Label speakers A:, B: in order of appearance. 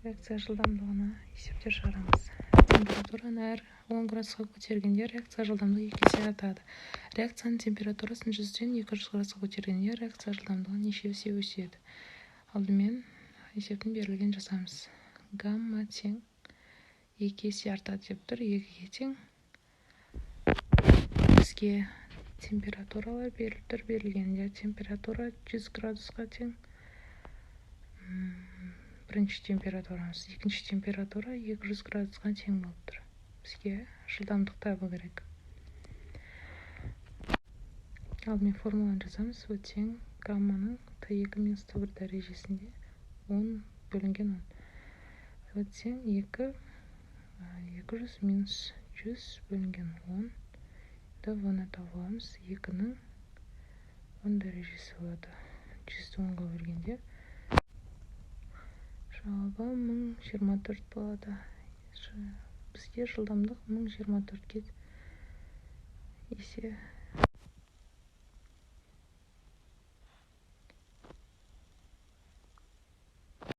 A: Реакция жылдамдығына есептер шығарамыз. Температураны әр 10 градусқа көтергенде реакция жылдамдығы 2 есе артады. Реакцияның температурасын 100-ден 200 градусқа көтергенде реакция жылдамдығы неше есе өседі. Алдымен есептің берілген жасаймыз. Гамма тең 2 есе артады деп тұр. 2-ге тең. Бізге температуралар беріліп тұр. Берілгенде температура 100 градусқа тең. Бірінші температурамыз, екінші температура 200 градусқа тең болып тұр. Бізге жылдамдық табу керек. Алдымен формуланы жазамыз. О тең гамманың Т2 минус Т1 дәрежесінде 10 бөлінген 10. О тең 200 минус 100 бөлінген 10. В-ны табыламыз. 2-ның 10 дәрежесі болады. 100-ді 10-ға бөлгенде жауабы 1024 болады. Бізге жылдамдық 1024 есе